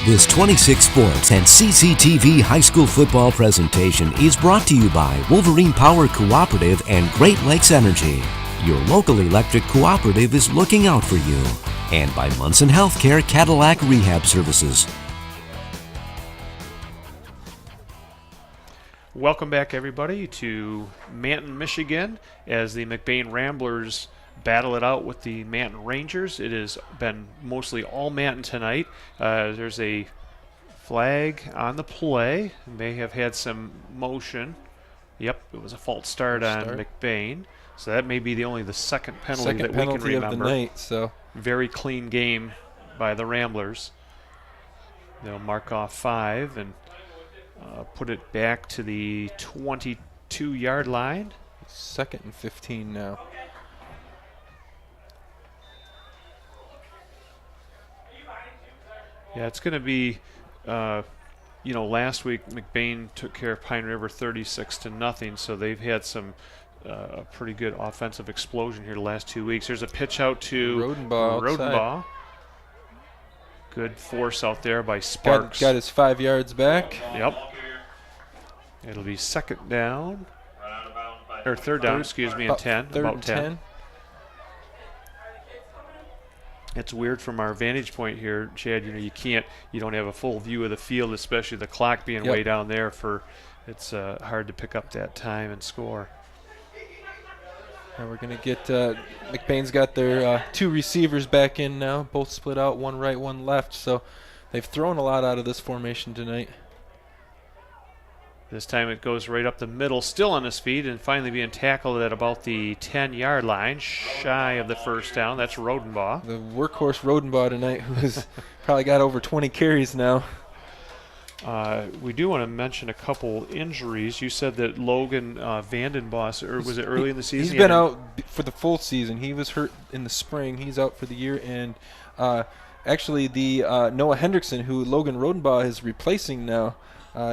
This 26 Sports and CCTV high school football presentation is brought to you by Wolverine Power Cooperative and Great Lakes Energy. Your local electric cooperative is looking out for you. And by Munson Healthcare Cadillac Rehab Services. Welcome back, everybody, to Manton, Michigan, as the McBain Ramblers battle it out with the Manton Rangers. It has been mostly all Manton tonight. There's a flag on the play. May have had some motion. Yep, it was a false start on McBain. So that may be the second penalty that we can remember. Of the night, so very clean game by the Ramblers. They'll mark off 5 and put it back to the 22-yard line. 2nd and 15 now. Yeah, it's going to be, last week McBain took care of Pine River 36-0, so they've had some pretty good offensive explosion here the last 2 weeks. There's a pitch out to Rodenbaugh. Good force out there by Sparks. Got his 5 yards back. Yep. It'll be second down, or third down, excuse me, and 10. About 10. It's weird from our vantage point here, Chad. You don't have a full view of the field, especially the clock being way down there. It's hard to pick up that time and score. And we're going to get McBain's got their 2 receivers back in now, both split out, one right, one left. So they've thrown a lot out of this formation tonight. This time it goes right up the middle, still on his feet, and finally being tackled at about the 10-yard line, shy of the first down. That's Rodenbaugh. The workhorse Rodenbaugh tonight, who's probably got over 20 carries now. We do want to mention a couple injuries. You said that Logan Vandenboss, or was it early in the season? He's been out for the full season. He was hurt in the spring. He's out for the year. And actually, the Noah Hendrickson, who Logan Rodenbaugh is replacing now,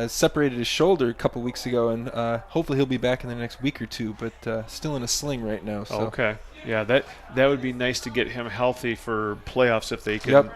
separated his shoulder a couple weeks ago, and hopefully he'll be back in the next week or two, but still in a sling right now. So. Okay. Yeah, that would be nice to get him healthy for playoffs if they can,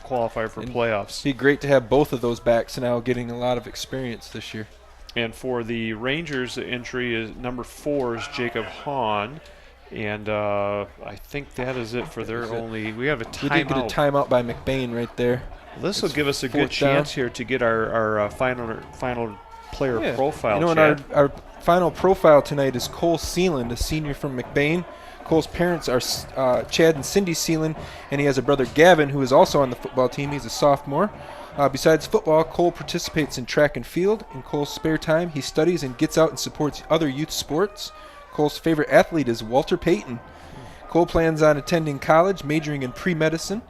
qualify for playoffs. It'd be great to have both of those backs now getting a lot of experience this year. And for the Rangers, the entry is number 4 is Jacob Hahn. And I think that is it for their only. We have a timeout. We did get a timeout by McBain right there. This will give us a good chance here to get our final player profile. And our final profile tonight is Cole Seeland, a senior from McBain. Cole's parents are Chad and Cindy Seeland, and he has a brother Gavin who is also on the football team. He's a sophomore. Besides football, Cole participates in track and field. In Cole's spare time, he studies and gets out and supports other youth sports. Cole's favorite athlete is Walter Payton. Cole plans on attending college, majoring in pre-medicine.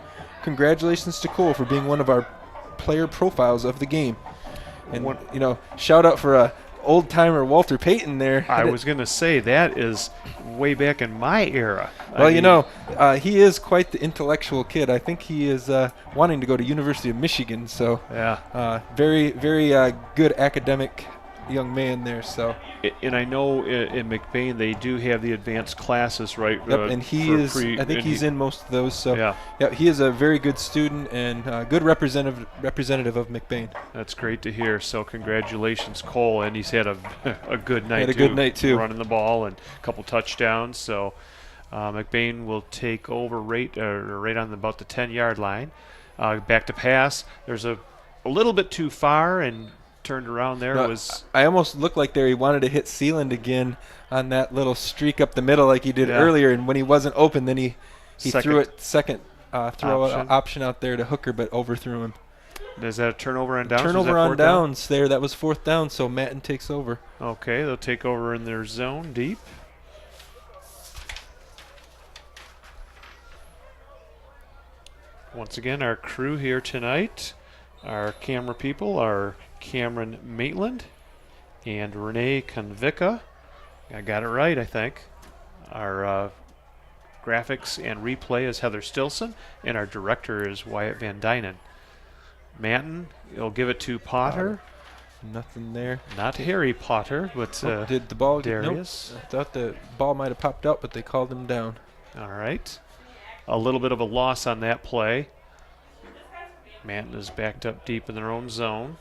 Congratulations to Cole for being one of our player profiles of the game. And, shout out for a old-timer Walter Payton there. I was going to say, that is way back in my era. Well, he is quite the intellectual kid. I think he is wanting to go to University of Michigan. So, very, very good academic young man there. So, and I know in McBain they do have the advanced classes, right? Yep, and he is. I think he's in most of those. So, yeah, he is a very good student and good representative of McBain. That's great to hear. So, congratulations, Cole, and he's had a good night. Good night too, running the ball and a couple touchdowns. So, McBain will take over right on about the 10-yard line. Back to pass. There's a little bit too far and. Turned around there I almost looked like he wanted to hit Seeland again on that little streak up the middle like he did earlier, and when he wasn't open, then he threw it second throw option out there to Hooker, but overthrew him. Is that a turnover on downs? Turnover on downs there. That was 4th down, so Manton takes over. Okay, they'll take over in their zone deep. Once again, our crew here tonight, our camera people are Cameron Maitland and Renee Convica. I got it right, I think. Our graphics and replay is Heather Stilson, and our director is Wyatt Van Dynen. Manton, you'll give it to Potter. Nothing there. Not Harry Potter, but did the ball Darius. Nope. I thought the ball might have popped out, but they called him down. All right. A little bit of a loss on that play. Manton is backed up deep in their own zone.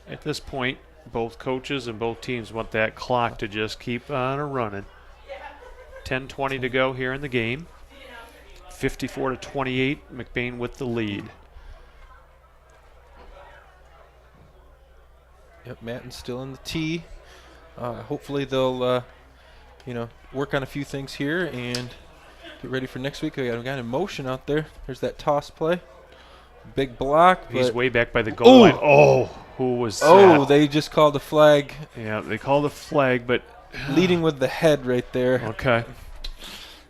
At this point, both coaches and both teams want that clock to just keep on running. 10:20 to go here in the game. 54-28, McBain with the lead. Yep, Manton's still in the tee. Hopefully they'll, work on a few things here and get ready for next week. We got in motion out there. There's that toss play. Big block. He's way back by the goal line. Oh, who was that? Oh, they just called the flag. Yeah, they called the flag, but leading with the head right there. Okay.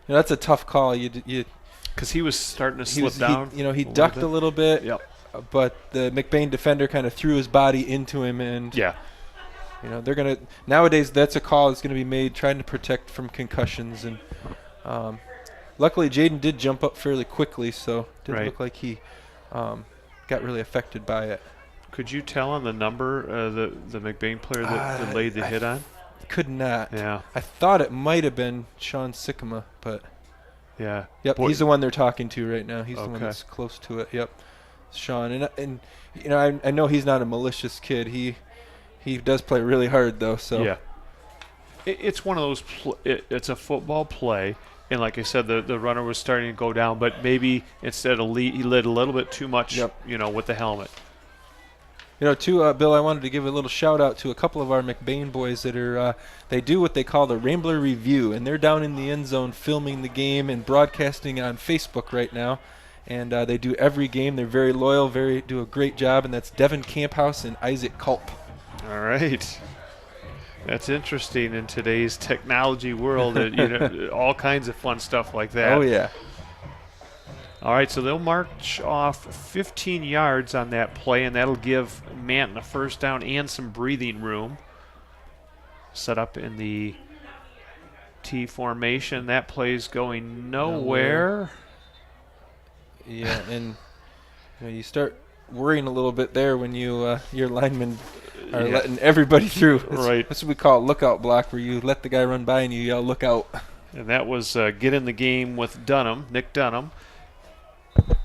That's a tough call. Because he was starting to slip down. He ducked a little bit. Yep. But the McBain defender kind of threw his body into him, and yeah, they're gonna nowadays. That's a call that's gonna be made trying to protect from concussions, and luckily Jaden did jump up fairly quickly, so it didn't look like he got really affected by it. Could you tell on the number the McBain player that laid the hit on? Could not. Yeah. I thought it might have been Sean Sycamore, but yeah. Yep, he's the one they're talking to right now. He's the one Okay. that's close to it. Yep. Sean, and I know he's not a malicious kid. He does play really hard though. So yeah, it's one of those. It's a football play, and like I said, the runner was starting to go down, but maybe instead of he led a little bit too much. Yep. With the helmet. Bill, I wanted to give a little shout out to a couple of our McBain boys that are they do what they call the Rambler Review, and they're down in the end zone filming the game and broadcasting on Facebook right now. And they do every game. They're very loyal, do a great job, and that's Devin Camphouse and Isaac Culp. All right. That's interesting in today's technology world. All kinds of fun stuff like that. Oh, yeah. All right, so they'll march off 15 yards on that play, and that'll give Manton a first down and some breathing room. Set up in the T formation. That play's going nowhere. Yeah, and you start worrying a little bit there when your linemen are letting everybody through. Right. That's what we call a lookout block, where you let the guy run by and you yell, "Look out!" And that was get in the game with Nick Dunham. A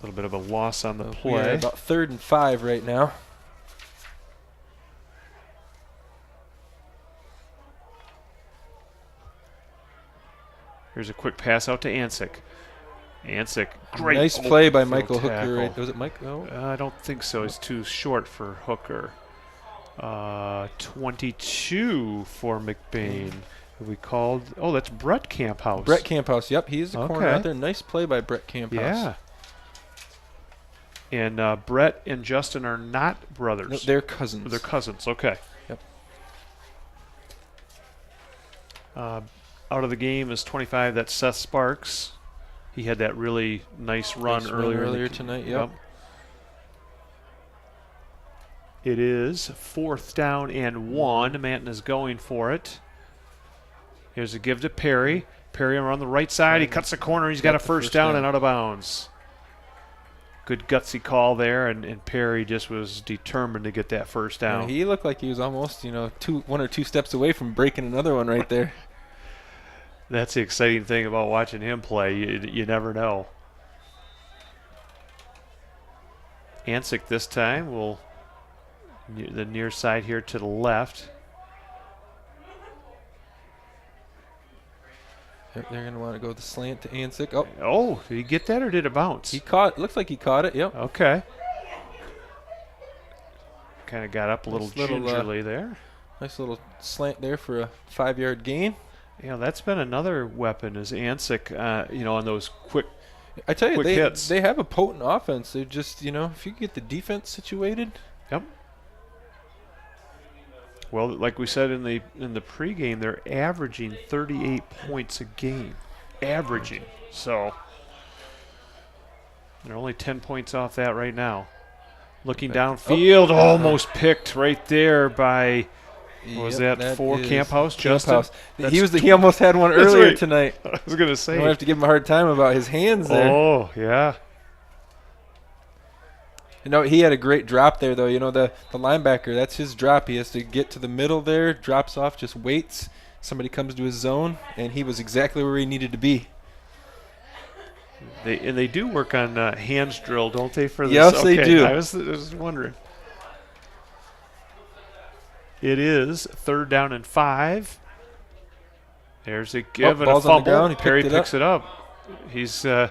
little bit of a loss on the play. Yeah, about 3rd and 5 right now. Here's a quick pass out to Ansick. Great. Nice play by field Michael tackle. Hooker. Right? Was it Mike? Oh. I don't think so. He's too short for Hooker. 22 for McBain. We called. Oh, that's Brett Camphouse. Brett Camphouse. Yep, he's the corner out there. Nice play by Brett Camphouse. Yeah. And Brett and Justin are not brothers. No, they're cousins. They're cousins. Okay. Yep. Out of the game is 25. That's Seth Sparks. He had that really nice run earlier tonight. Yep. It is 4th down and 1. Manton is going for it. Here's a give to Perry. Perry around the right side. He cuts the corner. He's got a first down and out of bounds. Good gutsy call there, and Perry just was determined to get that first down. Yeah, he looked like he was almost, 1 or 2 steps away from breaking another one right there. That's the exciting thing about watching him play. You never know. Ansick this time will the near side here to the left. They're going to want to go with the slant to Ansick. Oh, did he get that or did it bounce? Looks like he caught it, yep. Okay. Kind of got up a little gingerly there. Nice little slant there for a 5-yard gain. Yeah, that's been another weapon is Ansick, on those quick I tell you, hits. They have a potent offense. They just, if you get the defense situated. Yep. Well, like we said in the pregame, they're averaging 38 points a game. Averaging. So they're only 10 points off that right now. Looking downfield, almost picked right there by was that for Camphouse? Justin? He almost had one earlier tonight. I was going to say. I don't have to give him a hard time about his hands there. Oh, yeah. He had a great drop there, though. The linebacker, that's his drop. He has to get to the middle there, drops off, just waits. Somebody comes to his zone, and he was exactly where he needed to be. They do work on hands drill, don't they? For this? Yes, okay. they do. I was wondering. It is 3rd down and 5. There's a give and a ball's on the fumble. ground. He Perry picked it picks it up. He's got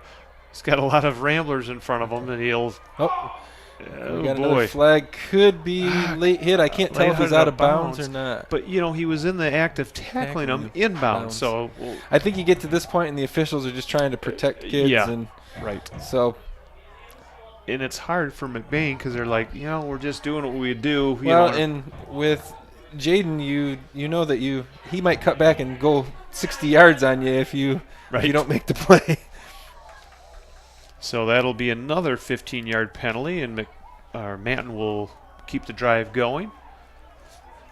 a lot of Ramblers in front of him, and he'll. We got another flag. Could be late hit. I can't tell if he's out of bounds or not. But, he was in the act of tackling him inbound. So I think you get to this point, and the officials are just trying to protect kids. Yeah, and right. So. And it's hard for McBain because they're like, we're just doing what we do. And with Jaden, you know that he might cut back and go 60 yards on you if you don't make the play. So that'll be another 15-yard penalty, and Manton will keep the drive going.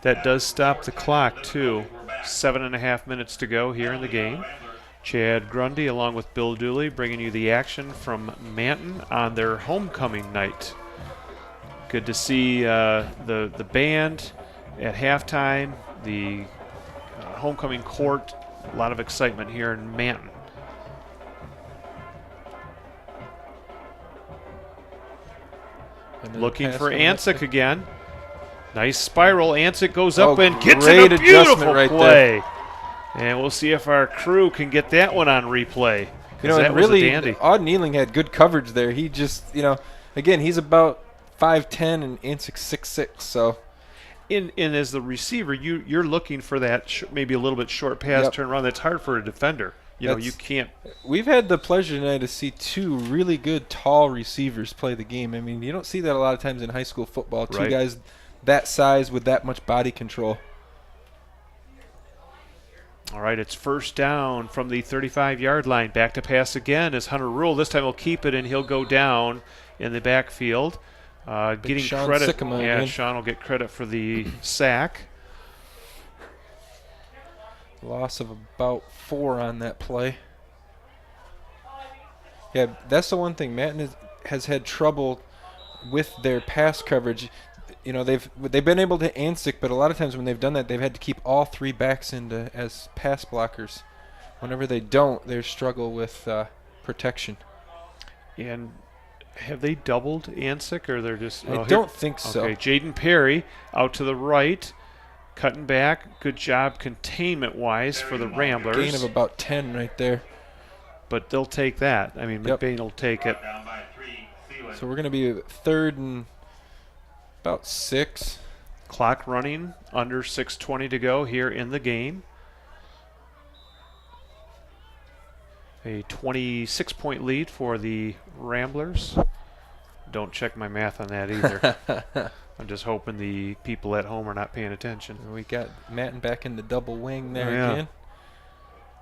That does stop the clock, too. 7.5 minutes to go here in the game. Chad Grundy along with Bill Dooley bringing you the action from Manton on their homecoming night. Good to see the band at halftime, the homecoming court, a lot of excitement here in Manton. Looking for Ansick again. Nice spiral. Ansick goes up and gets it. A beautiful play. And we'll see if our crew can get that one on replay. That was a dandy. Odd Kneeling had good coverage there. He just, again, he's about 5'10", and Ansick's 6'6", so. And as the receiver, you're looking for that maybe a little bit short pass turn around. That's hard for a defender. You can't. We've had the pleasure tonight to see 2 really good tall receivers play the game. I mean, you don't see that a lot of times in high school football. 2 guys that size with that much body control. All right, it's 1st down from the 35-yard line. Back to pass again is Hunter Rule. This time he'll keep it, and he'll go down in the backfield. Getting Sean credit. Sycamore Yeah, again. Sean will get credit for the sack. Loss of about 4 on that play. Yeah, that's the one thing. Manton has had trouble with their pass coverage. They've been able to Ansick, but a lot of times when they've done that, they've had to keep all 3 backs into as pass blockers. Whenever they don't, they struggle with protection. And have they doubled Ansick, or they're just? I don't think so. Okay, Jaden Perry out to the right. Cutting back. Good job containment-wise for the Ramblers. Gain of about 10 right there. But they'll take that. I mean, McBain will take it. So we're going to be 3rd and about 6. Clock running. Under 6:20 to go here in the game. A 26-point lead for the Ramblers. Don't check my math on that either. I'm just hoping the people at home are not paying attention. And we got Manton back in the double wing there again.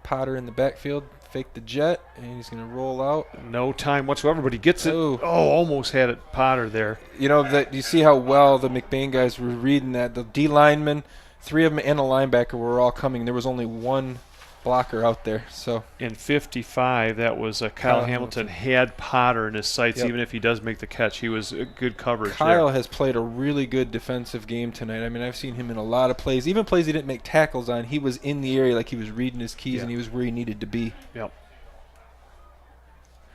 Potter in the backfield, fake the jet, and he's going to roll out. No time whatsoever, but he gets it. Oh, almost had it, Potter there. You see how well the McBain guys were reading that. The D linemen, 3 of them and a linebacker were all coming. There was only 1 blocker out there. So in 55, that was Kyle Hamilton had Potter in his sights. Even if he does make the catch, he was good coverage. Kyle has played a really good defensive game tonight. I mean, I've seen him in a lot of plays, even plays he didn't make tackles on. He was in the area like he was reading his keys and he was where he needed to be. Yep.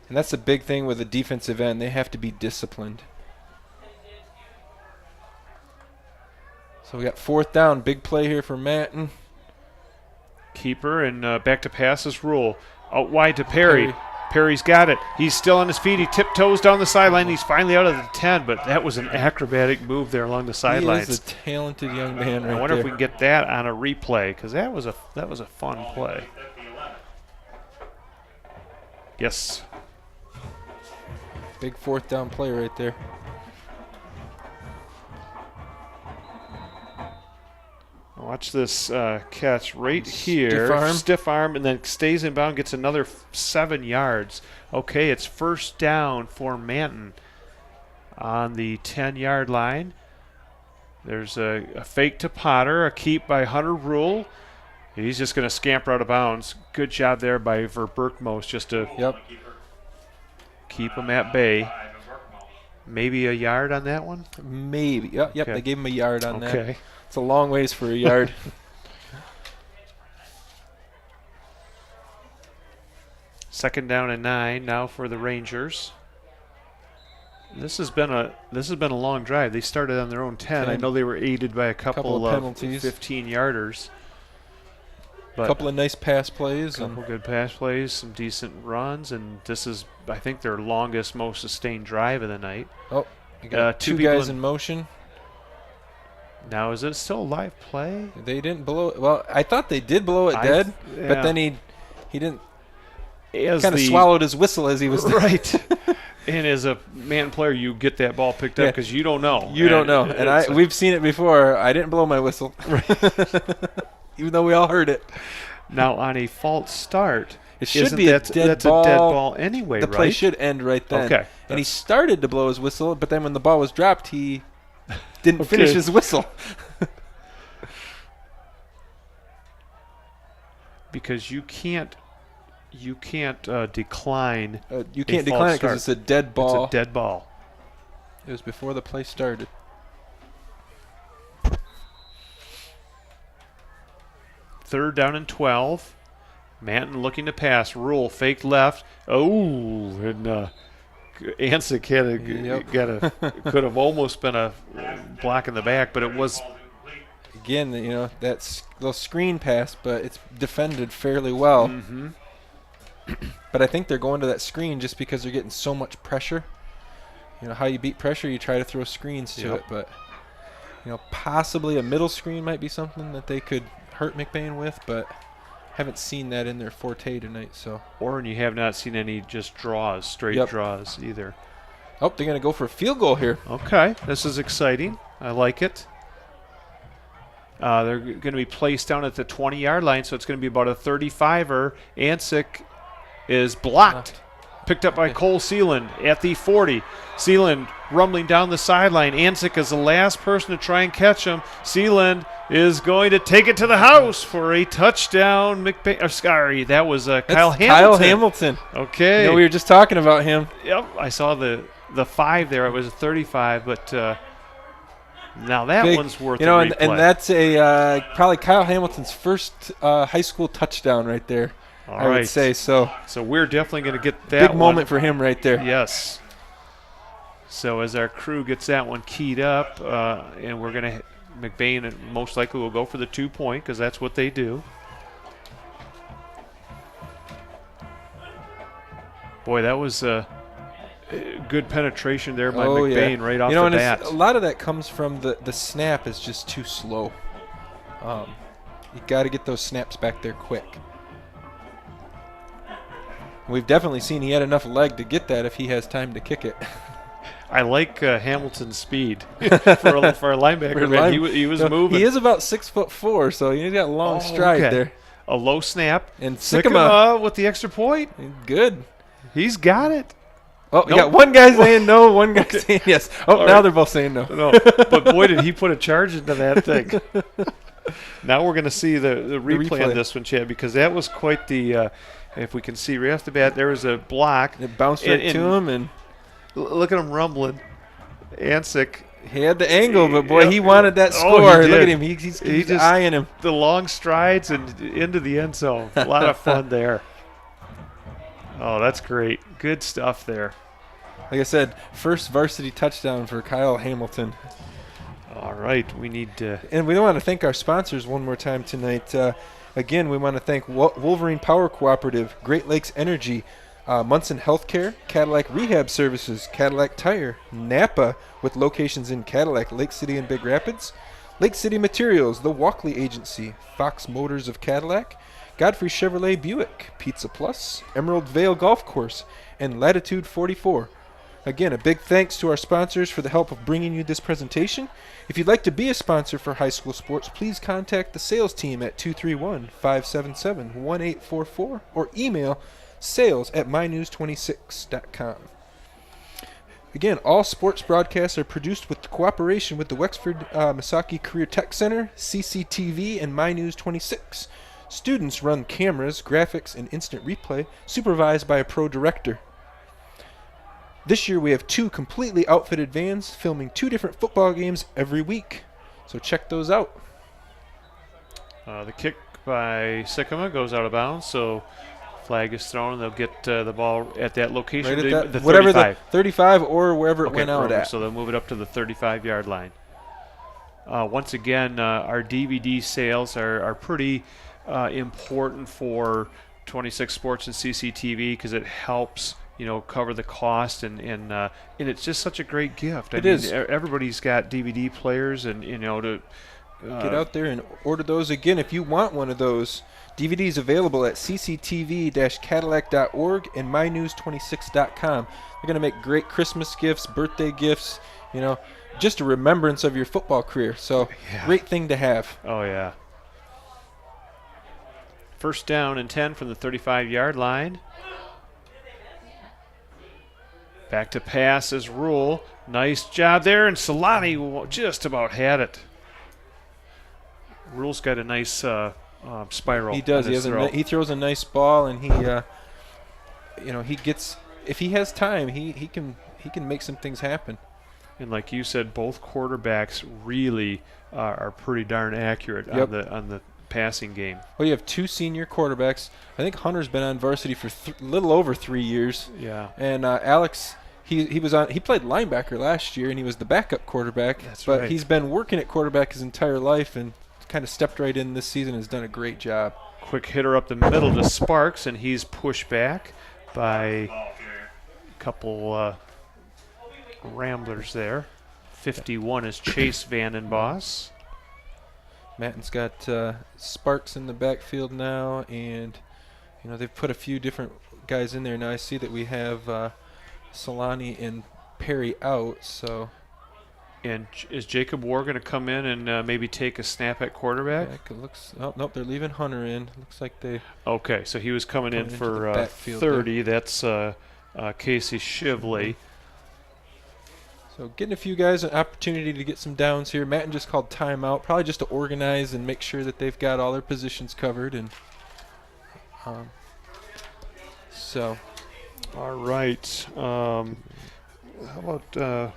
And that's the big thing with a defensive end. They have to be disciplined. So we got 4th down, big play here for Manton. Keeper and back to passes. Rule out wide to Perry. Perry's got it. He's still on his feet. He tiptoes down the sideline. He's finally out of the 10, but that was an acrobatic move there along the sidelines. He is a talented young man right there. I wonder if we can get that on a replay, because that was a fun play. Yes. Big 4th down play right there. Watch this catch right here. Stiff arm, and then stays in bound, gets another 7 yards. Okay, it's 1st down for Manton on the 10-yard line. There's a fake to Potter, a keep by Hunter Rule. He's just going to scamper out of bounds. Good job there by Verberkmos just to keep him at bay. Maybe a yard on that one? Maybe. Yep, okay. They gave him a yard on that. It's a long ways for a yard. 2nd down and 9 now for the Rangers. This has been a long drive. They started on their own 10. I know they were aided by a couple of penalties, 15-yarders. A couple of nice pass plays. A couple good pass plays, some decent runs, and this is, I think, their longest, most sustained drive of the night. Oh, you got two guys in motion. Now, is it still a live play? They didn't blow it. Well, I thought they did blow it dead, but then he didn't. Kind of swallowed his whistle as he was right. And as a man player, you get that ball picked up because you don't know. You don't know. And we've seen it before. I didn't blow my whistle. Right. Even though we all heard it. Now, on a false start, it should be that's a dead ball anyway, the play should end right then. Okay. And he started to blow his whistle, but then when the ball was dropped, he didn't finish his whistle. Because you can't decline. You can't decline it because it's a dead ball. It's a dead ball. It was before the play started. Third down and 12. Manton looking to pass. Rule fake left. Oh, and Ansick could have almost been a block in the back, but it was. Again, that's a little screen pass, but it's defended fairly well. Mm-hmm. But I think they're going to that screen just because they're getting so much pressure. How you beat pressure, you try to throw screens to it. But, possibly a middle screen might be something that they could hurt McBain with, but haven't seen that in their forte tonight. And you have not seen any just straight draws either. Oh, they're going to go for a field goal here. Okay, this is exciting. I like it. They're going to be placed down at the 20-yard line, so it's going to be about a 35er. Ansick is blocked. Picked up by Cole Sealand at the 40. Sealand rumbling down the sideline. Ansick is the last person to try and catch him. Sealand is going to take it to the house for a touchdown. Sorry, that was Kyle Hamilton. Kyle Hamilton. Okay. We were just talking about him. Yep, I saw the 5 there. It was a 35, but now that one's worth a replay. And that's probably Kyle Hamilton's first high school touchdown right there. I would say so. So we're definitely going to get that big moment for him right there. Yes. So as our crew gets that one keyed up, and we're going to McBain most likely will go for the 2-point because that's what they do. Boy, that was good penetration there by McBain right off the bat. A lot of that comes from the snap is just too slow. You got to get those snaps back there quick. We've definitely seen he had enough leg to get that if he has time to kick it. I like Hamilton's speed for a linebacker. Man, he was moving. He is about 6'4", so he's got a long stride there. A low snap. And Sycamore with the extra point. Good. He's got it. Oh, you got one guy saying no, one guy saying yes. Oh, now they're both saying no. No, but boy, did he put a charge into that thing. Now we're going to see the replay on this one, Chad, because that was quite the if we can see right off the bat, there was a block. It bounced right to him. And look at him rumbling. Ansick. He had the angle, but boy, he wanted that score. Look at him. He's just eyeing him. The long strides and into the end zone. A lot of fun there. Oh, that's great. Good stuff there. Like I said, first varsity touchdown for Kyle Hamilton. All right, we need to. And we want to thank our sponsors one more time tonight. Again, we want to thank Wolverine Power Cooperative, Great Lakes Energy, Munson Healthcare, Cadillac Rehab Services, Cadillac Tire, Napa with locations in Cadillac, Lake City, and Big Rapids, Lake City Materials, the Walkley Agency, Fox Motors of Cadillac, Godfrey Chevrolet Buick, Pizza Plus, Emerald Vale Golf Course, and Latitude 44. Again, a big thanks to our sponsors for the help of bringing you this presentation. If you'd like to be a sponsor for high school sports, please contact the sales team at 231-577-1844 or email sales@mynews26.com. Again, all sports broadcasts are produced with the cooperation with the Wexford Misaki Career Tech Center, CCTV, and MyNews26. Students run cameras, graphics, and instant replay, supervised by a pro director. This year we have 2 completely outfitted vans filming 2 different football games every week. So check those out. The kick by Sycamore goes out of bounds, so Flag is thrown. They'll get the ball at that location. Right at the that, whatever 35. the 35 or wherever it went out perfect. at. So they'll move it up to the 35-yard line. Once again, our DVD sales are pretty important for 26 Sports and CCTV because it helps cover the cost and it's just such a great gift. It is. Everybody's got DVD players and to get out there and order those. Again, if you want one of those, DVDs available at cctv-cadillac.org and mynews26.com. They're going to make great Christmas gifts, birthday gifts, just a remembrance of your football career. So, Great thing to have. Oh, yeah. First down and 10 from the 35-yard line. Back to pass is Rule. Nice job there, and Solani just about had it. Rule's got a nice spiral. He does. He throws a nice ball, and he gets. If he has time, he can make some things happen. And like you said, both quarterbacks really are pretty darn accurate on the passing game. Well, you have two senior quarterbacks. I think Hunter's been on varsity for a little over 3 years. Yeah. And Alex, he played linebacker last year, and he was the backup quarterback. That's but right. He's been working at quarterback his entire life, and kind of stepped right in this season. Has done a great job. Quick hitter up the middle to Sparks, and he's pushed back by a couple Ramblers there. 51 is Chase Vandenboss. Manton's got Sparks in the backfield now, and they've put a few different guys in there. Now I see that we have Solani and Perry out. So, and is Jacob War going to come in and maybe take a snap at quarterback? It looks. Oh nope, they're leaving Hunter in. Looks like they. Okay, so he was coming in for 30. There. That's Casey Shivley. So getting a few guys an opportunity to get some downs here. Manton just called timeout, probably just to organize and make sure that they've got all their positions covered. And so, all right. How about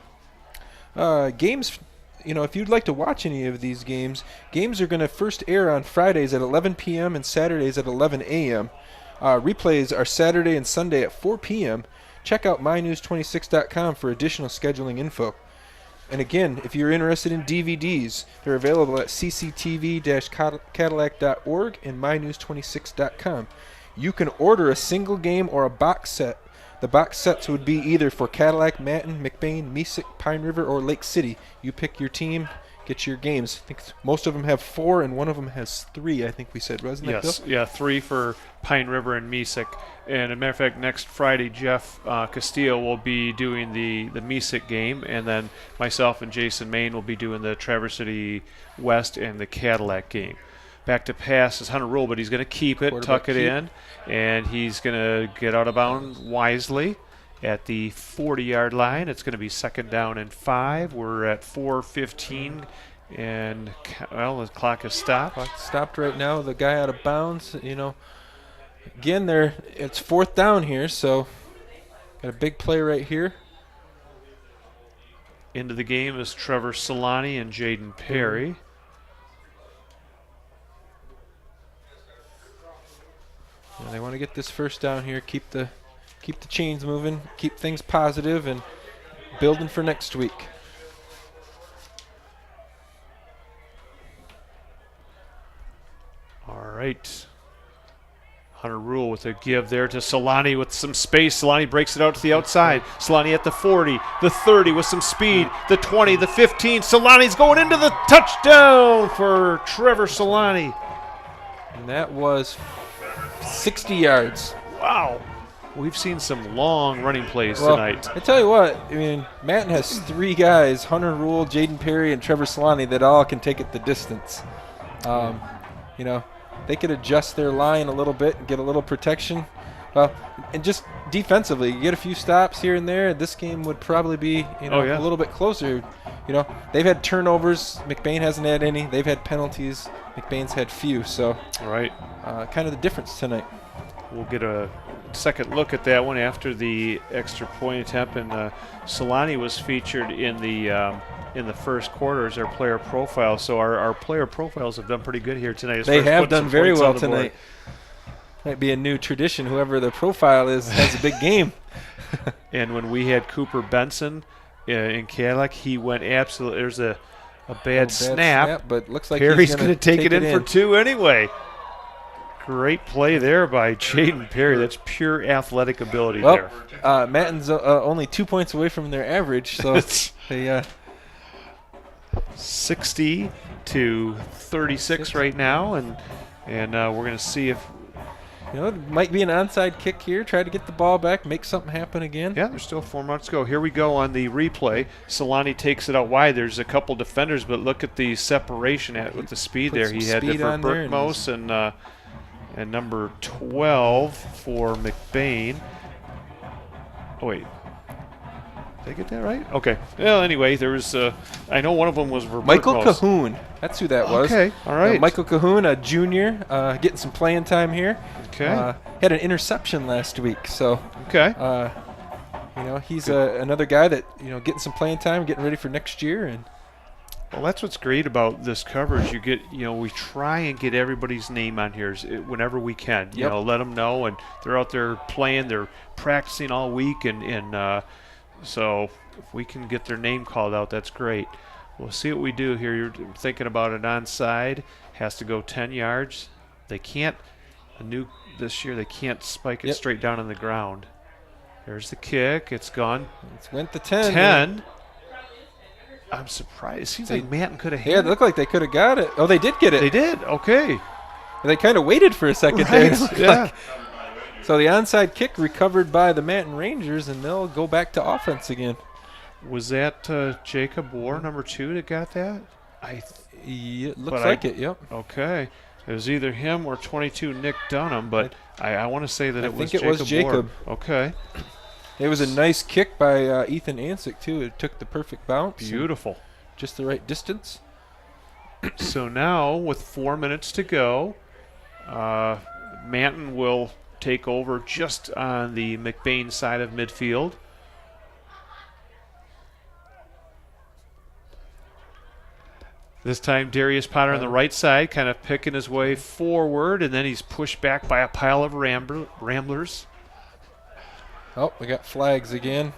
games? If you'd like to watch any of these games are going to first air on Fridays at 11 p.m. and Saturdays at 11 a.m. Replays are Saturday and Sunday at 4 p.m. Check out mynews26.com for additional scheduling info. And again, if you're interested in DVDs, they're available at cctv-cadillac.org and mynews26.com. You can order a single game or a box set. The box sets would be either for Cadillac, Manton, McBain, Mesick, Pine River, or Lake City. You pick your team, get your games. I think most of them have 4 and one of them has 3, I think we said, wasn't it, Bill? Yes, yeah, 3 for Pine River and Mesick. And as a matter of fact, next Friday, Jeff Castillo will be doing the Mesick game, and then myself and Jason Main will be doing the Traverse City West and the Cadillac game. Back to pass is Hunter Rule, but he's going to keep it, tuck it in, and he's going to get out of bounds wisely at the 40-yard line. It's going to be second down and 5. We're at 4:15, and the clock has stopped. Clock stopped right now. The guy out of bounds. Again, it's fourth down here, so got a big play right here. Into the game is Trevor Solani and Jaden Perry. Yeah, they want to get this first down here, keep the chains moving, keep things positive, and building for next week. All right. Hunter Rule with a give there to Solani with some space. Solani breaks it out to the outside. Solani at the 40, the 30 with some speed, the 20, the 15. Solani's going into the touchdown for Trevor Solani. And that was 60 yards. Wow. We've seen some long running plays tonight. I tell you what, Manton has 3 guys, Hunter Rule, Jaden Perry, and Trevor Solani, that all can take it the distance. They could adjust their line a little bit and get a little protection. Well, and just defensively, you get a few stops here and there. This game would probably be, a little bit closer. They've had turnovers. McBain hasn't had any. They've had penalties. McBain's had few. So, right, kind of the difference tonight. We'll get a second look at that one after the extra point attempt. And Solani was featured in the first quarter as our player profile. So our player profiles have done pretty good here tonight. They have done very well tonight. Might be a new tradition. Whoever the profile is has a big game. And when we had Cooper Benson in Cadillac, he went absolutely. There's a bad snap, but looks like Perry's going to take it in for 2 anyway. Great play there by Jaden Perry. That's pure athletic ability there. Manton's only 2 points away from their average, so they 60 to 36 right now, and we're going to see if it might be an onside kick here. Try to get the ball back, make something happen again. Yeah, there's still 4 minutes to go. Here we go on the replay. Solani takes it out wide. There's a couple defenders, but look at the separation with the speed there. He had it for Burkmose and number 12 for McBain. Oh, wait. Did I get that right? Okay. Well, anyway, there was I know one of them was for Michael Burkmose. Cahoon. That's who that was. Okay, all right. Michael Cahoon, a junior, getting some playing time here. Okay. Had an interception last week, so okay. He's another guy that getting some playing time, getting ready for next year, and. Well, that's what's great about this coverage. You get, we try and get everybody's name on here whenever we can. Yep. Let them know, and they're out there playing. They're practicing all week, and so if we can get their name called out, that's great. We'll see what we do here. You're thinking about it onside. Has to go 10 yards. They can't. This year they can't spike it straight down on the ground. There's the kick. It's gone. It went to 10. 10. I'm surprised. It seems like Manton could have hit it. Yeah, it looked like they could have got it. Oh, they did get it. They did. Okay. They kind of waited for a second right. there. Yeah. So the onside kick recovered by the Manton Rangers, and they'll go back to offense again. Was that Jacob War, number 2, that got that? It looks like it, yep. Okay. It was either him or 22 Nick Dunham, but I want to say that I think it was Jacob. War. Okay. It was a nice kick by Ethan Ansick, too. It took the perfect bounce. Beautiful. Just the right distance. So now, with 4 minutes to go, Manton will take over just on the McBain side of midfield. This time, Darius Potter on the right side, kind of picking his way forward, and then he's pushed back by a pile of Ramblers. Oh, we got flags again.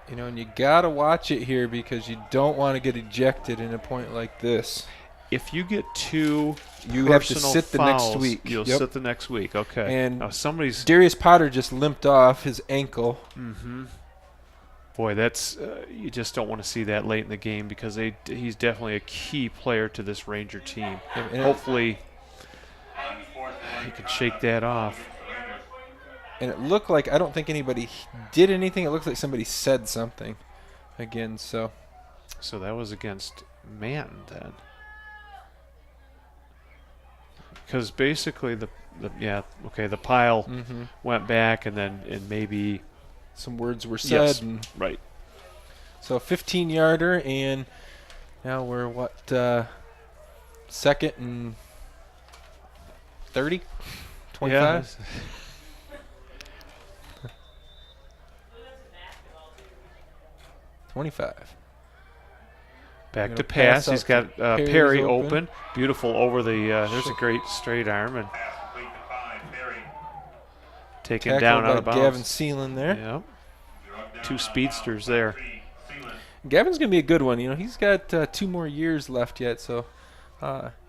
And you got to watch it here because you don't want to get ejected in a point like this. If you get 2 you have to sit fouls, the next week. You'll sit the next week. Okay. And now somebody's Darius Potter just limped off his ankle. Mm-hmm. Boy, that's you just don't want to see that late in the game because he's definitely a key player to this Ranger team. And hopefully he can shake that off. And it looked like, I don't think anybody did anything. It looked like somebody said something again. So that was against Manton then. Because basically the pile went back and maybe some words were said. Yes, right. So 15-yarder, and now we're second and 30? 25? Yeah. 25. Back to pass. He's got Perry open. Beautiful over the. There's a great straight arm and taken down out of bounds. Gavin Seelan there. Yep. 2 speedsters there. Gavin's going to be a good one. He's got 2 more years left yet, so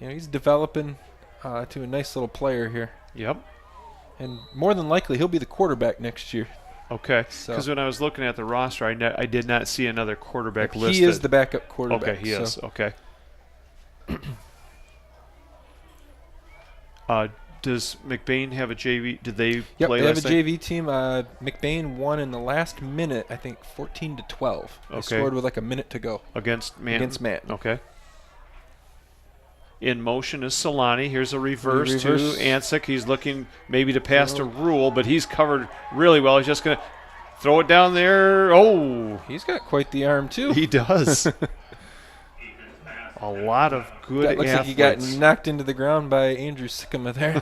he's developing to a nice little player here. Yep. And more than likely, he'll be the quarterback next year. Okay, because when I was looking at the roster, I did not see another quarterback listed. He is the backup quarterback. Okay, he is. Okay. Does McBain have a JV? Did they play last night? They have a JV team. McBain won in the last minute, I think, 14-12. They scored with like a minute to go. Against Manton? Against Manton. Okay. In motion is Solani. Here's a reverse to Ansick. He's looking maybe to pass to Rule, but he's covered really well. He's just going to throw it down there. Oh. He's got quite the arm, too. He does. A lot of good athletes. Looks like he got knocked into the ground by Andrew Sycamore there.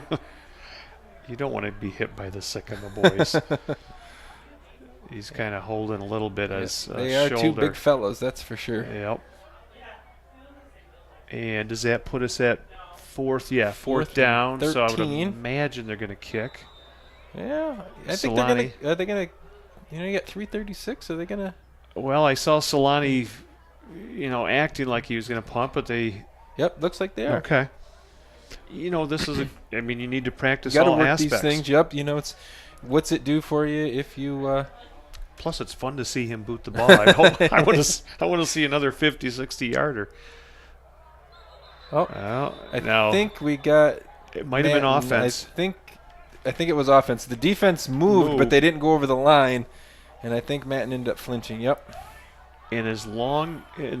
You don't want to be hit by the Sycamore boys. He's kind of holding a little bit as they are shoulder. 2 big fellows, that's for sure. Yep. And does that put us at Fourth Fourth down. and So I would 13. imagine they're going to kick. Yeah, I think they're Solani. gonna. Are they gonna? You got 3:36. Are they gonna? Well, I saw Solani, acting like he was going to punt, but they. Yep, looks like they are. Okay. This is you need to practice You got to all work aspects. these things. Yep, it's what's it do for you if you. Plus, it's fun to see him boot the ball. I want to see another 50, 60-yarder. Oh, I think we got. It might have been Manton. offense. I think it was offense. The defense moved, but they didn't go over the line, and I think Manton ended up flinching. Yep. And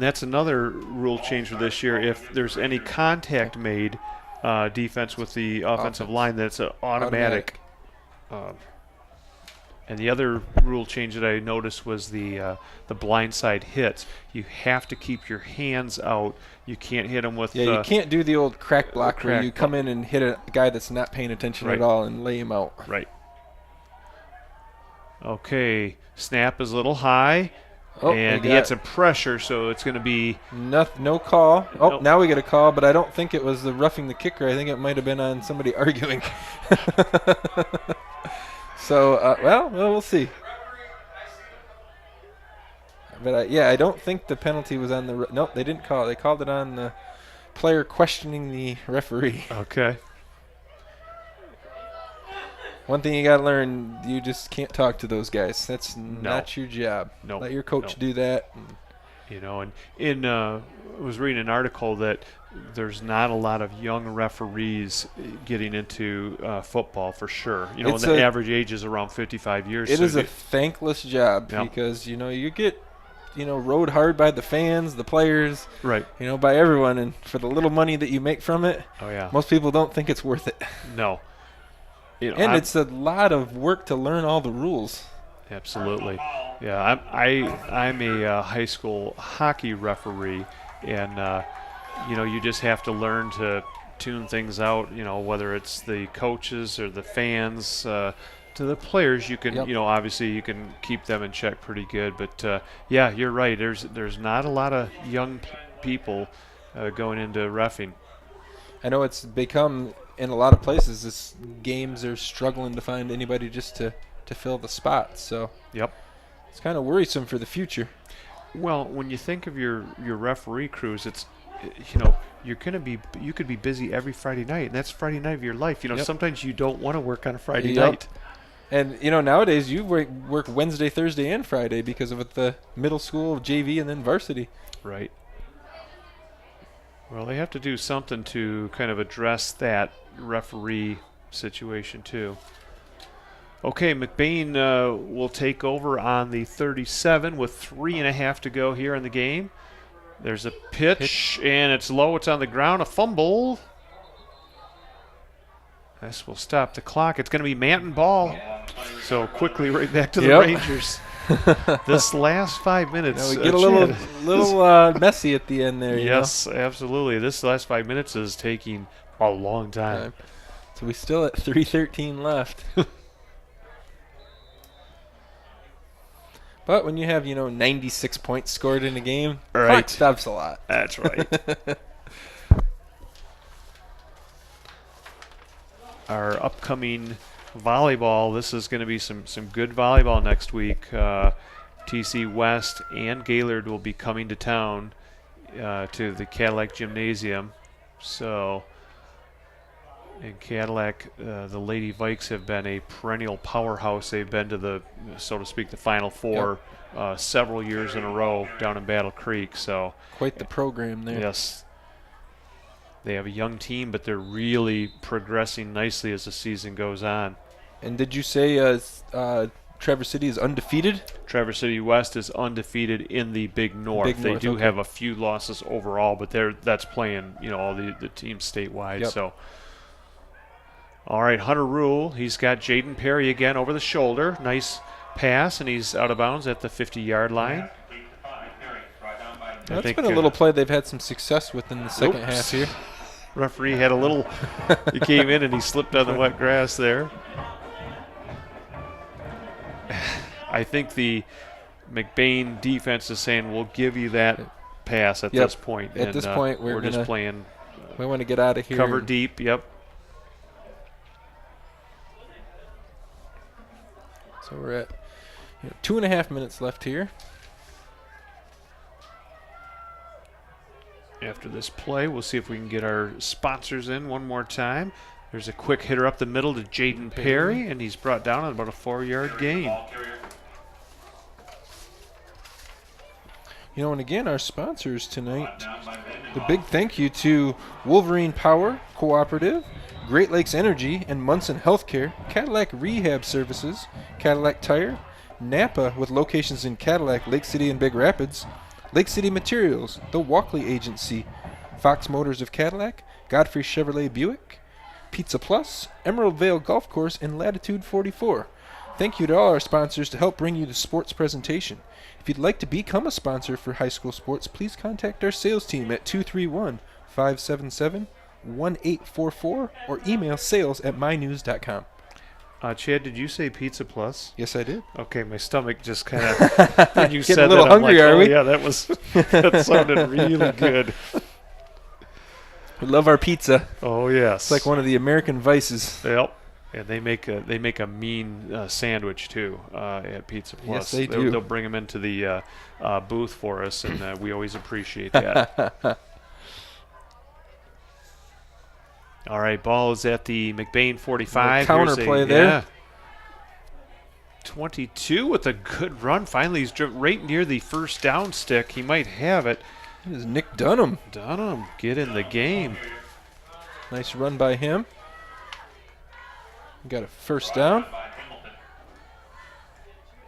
that's another rule change for this year. If there's any contact made, defense with the offensive line, that's an automatic. And the other rule change that I noticed was the blindside hits. You have to keep your hands out. You can't hit them with. Yeah, you can't do the old crack block where you come in and hit a guy that's not paying attention at all and lay him out. Right. Okay, snap is a little high, and he had some pressure, so it's going to be no call. Oh, nope. Now we get a call, but I don't think it was the roughing the kicker. I think it might have been on somebody arguing. So, we'll see. But, I don't think the penalty was on the – nope, they didn't call it. They called it on the player questioning the referee. Okay. One thing you got to learn, you just can't talk to those guys. That's not your job. No. Let your coach do that. And I was reading an article that there's not a lot of young referees getting into football for sure. The average age is around 55 years. It is a thankless job because, you get, rode hard by the fans, the players, right? By everyone. And for the little money that you make from it, most people don't think it's worth it. No. It's a lot of work to learn all the rules. Absolutely. Yeah, I'm a high school hockey referee, and you just have to learn to tune things out. Whether it's the coaches or the fans, to the players, you can obviously you can keep them in check pretty good. But you're right. There's not a lot of young people going into reffing. I know it's become in a lot of places. Games are struggling to find anybody just to fill the spots. So it's kind of worrisome for the future. Well, when you think of your referee crews, it's you could be busy every Friday night, and that's Friday night of your life. Sometimes you don't want to work on a Friday night. And nowadays you work Wednesday, Thursday, and Friday because of the middle school, JV, and then varsity. Right. Well, they have to do something to kind of address that referee situation too. Okay, McBain will take over on the 37 with 3.5 to go here in the game. There's a pitch, and it's low. It's on the ground. A fumble. This will stop the clock. It's going to be Manton ball. So quickly right back to the Rangers. This last 5 minutes. We get a little messy at the end there. Yes, absolutely. This last 5 minutes is taking a long time. So we still at 3:13 left. But when you have, 96 points scored in a game, clock stops a lot. That's right. Our upcoming volleyball, this is going to be some good volleyball next week. TC West and Gaylord will be coming to town to the Cadillac Gymnasium. So in Cadillac, the Lady Vikes have been a perennial powerhouse. They've been to the, so to speak, the Final Four several years in a row down in Battle Creek. So quite the program there. Yes. They have a young team, but they're really progressing nicely as the season goes on. And did you say Traverse City is undefeated? Traverse City West is undefeated in the Big North. They do have a few losses overall, but that's playing, all the teams statewide. So, all right, Hunter Rule. He's got Jaden Perry again over the shoulder. Nice pass, and he's out of bounds at the 50-yard line. That's been a little play they've had some success with in the second half here. Referee had a little – he came in and he slipped on the wet grass there. I think the McBain defense is saying we'll give you that pass at this point. At this point, we're just playing We want to get out of here. Cover deep, yep. So we're at 2.5 minutes left here. After this play, we'll see if we can get our sponsors in one more time. There's a quick hitter up the middle to Jaden Perry, and he's brought down on about a 4-yard gain. And again, our sponsors tonight, the big thank you to Wolverine Power Cooperative, Great Lakes Energy, and Manton Healthcare, Cadillac Rehab Services, Cadillac Tire, Napa with locations in Cadillac, Lake City, and Big Rapids, Lake City Materials, the Walkley Agency, Fox Motors of Cadillac, Godfrey Chevrolet Buick, Pizza Plus, Emerald Vale Golf Course, and Latitude 44. Thank you to all our sponsors to help bring you the sports presentation. If you'd like to become a sponsor for high school sports, please contact our sales team at 231-577-1844 or email sales@mynews.com. Chad, did you say Pizza Plus? Yes, I did. Okay, my stomach just kind of, when you Getting said a little that, I'm hungry, like, are oh we? yeah, that sounded really good. We love our pizza. Oh yes. It's like one of the American vices. Yep. And they make a mean sandwich too at Pizza Plus. Yes, they do. They'll bring them into the booth for us, and we always appreciate that. All right, ball is at the McBain 45. Counterplay there. Yeah. 22 with a good run. Finally, he's driven right near the first down stick. He might have it. This is Nick Dunham. Dunham, get in the game. Nice run by him. Got a first down.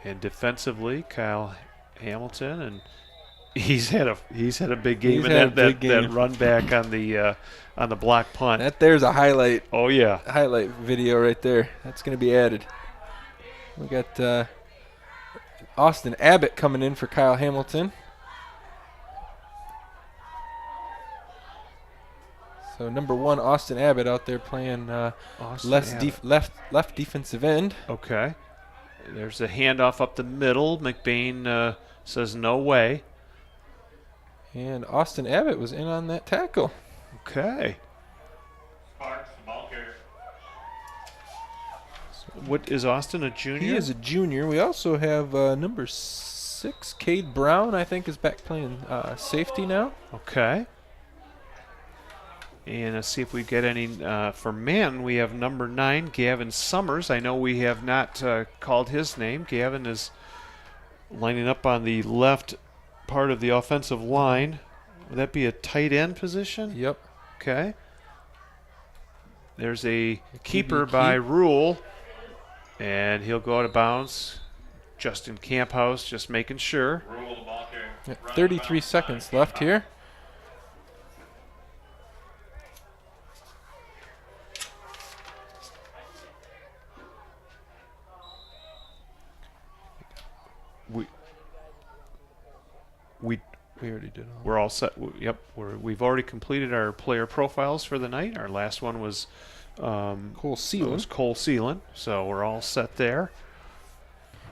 And defensively, Kyle Hamilton, and he's had a big game. That run back on the block punt. There's a highlight. Oh yeah, highlight video right there. That's going to be added. We got Austin Abbott coming in for Kyle Hamilton. So number 1, Austin Abbott out there playing left defensive end. Okay. There's a handoff up the middle. McBain says no way. And Austin Abbott was in on that tackle. Okay. What is Austin, a junior? He is a junior. We also have number 6, Cade Brown, I think, is back playing safety now. Okay. And let's see if we get any for Manton. We have number 9, Gavin Summers. I know we have not called his name. Gavin is lining up on the left part of the offensive line. Would that be a tight end position? Yep. Okay. There's a keeper by rule, and he'll go out of bounds. Justin Camphouse just making sure. 33 seconds left here. We already did all. We're all set. Yep, we've already completed our player profiles for the night. Our last one was Cole Sealand. So we're all set there.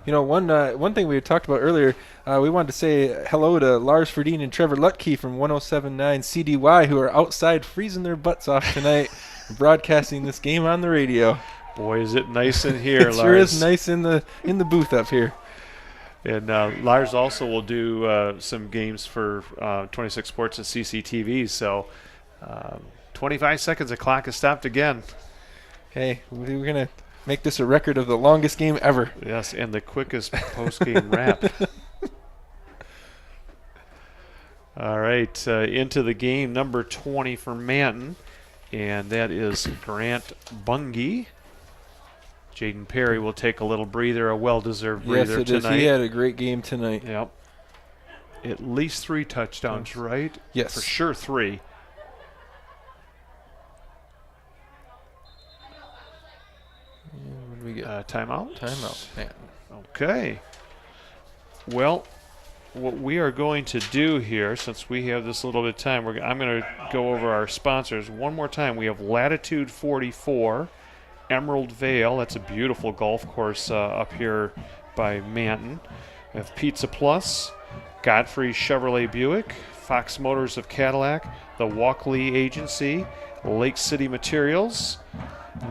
One thing we had talked about earlier, we wanted to say hello to Lars Ferdine and Trevor Lutke from 107.9 CDY, who are outside freezing their butts off tonight, broadcasting this game on the radio. Boy, is it nice in here, Lars. It sure is nice in the booth up here. And Lars also will do some games for 26 Sports and CCTV. So 25 seconds, the clock has stopped again. Hey, we're going to make this a record of the longest game ever. Yes, and the quickest post-game wrap. All right, into the game, number 20 for Manton, and that is Grant Bungie. Jaden Perry will take a little breather, a well-deserved breather tonight. Yes, it is. He had a great game tonight. Yep. At least 3 touchdowns, right? Yes. For sure 3. And what do we get? Timeout? Timeout. Man. Okay. Well, what we are going to do here, since we have this little bit of time, I'm going to go over our sponsors one more time. We have Latitude 44. Emerald Vale, that's a beautiful golf course up here by Manton. We have Pizza Plus, Godfrey Chevrolet Buick, Fox Motors of Cadillac, the Walkley Agency, Lake City Materials,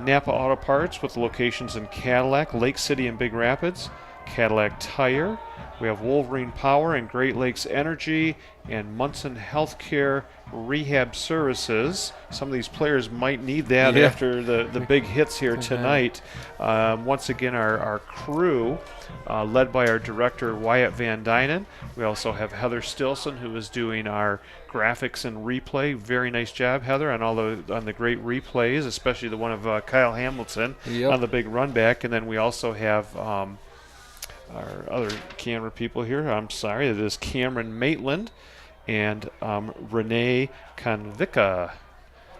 Napa Auto Parts with locations in Cadillac, Lake City, and Big Rapids, Cadillac Tire. We have Wolverine Power and Great Lakes Energy and Manton Healthcare Rehab Services. Some of these players might need that after the big hits here tonight. Once again, our crew, led by our director Wyatt Van Dynen. We also have Heather Stilson, who is doing our graphics and replay. Very nice job, Heather, on the great replays, especially the one of Kyle Hamilton on the big run back. And then we also have our other camera people here. I'm sorry, it is Cameron Maitland and Renee Convica.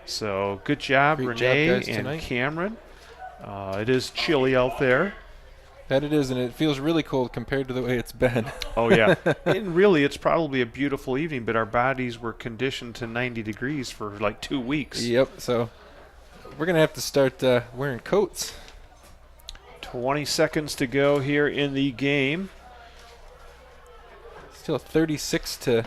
So good job, Great Renee job, guys, and tonight. Cameron. It is chilly out there. That it is, and it feels really cold compared to the way it's been. Oh, yeah. And really, it's probably a beautiful evening, but our bodies were conditioned to 90 degrees for like 2 weeks. Yep, so we're going to have to start wearing coats. 20 seconds to go here in the game. Still 36-60.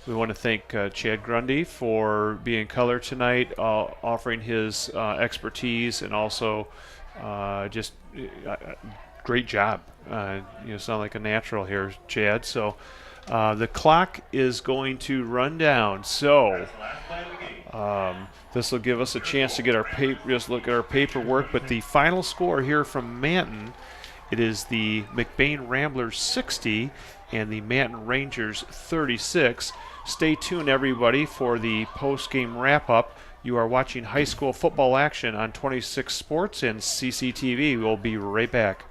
We want to thank Chad Grundy for being color tonight, offering his expertise, and also just great job. Sound like a natural here, Chad. So the clock is going to run down. So this will give us a chance to get just look at our paperwork. But the final score here from Manton, it is the McBain Ramblers 60 and the Manton Rangers 36. Stay tuned, everybody, for the post-game wrap-up. You are watching high school football action on 26 Sports and CCTV. We'll be right back.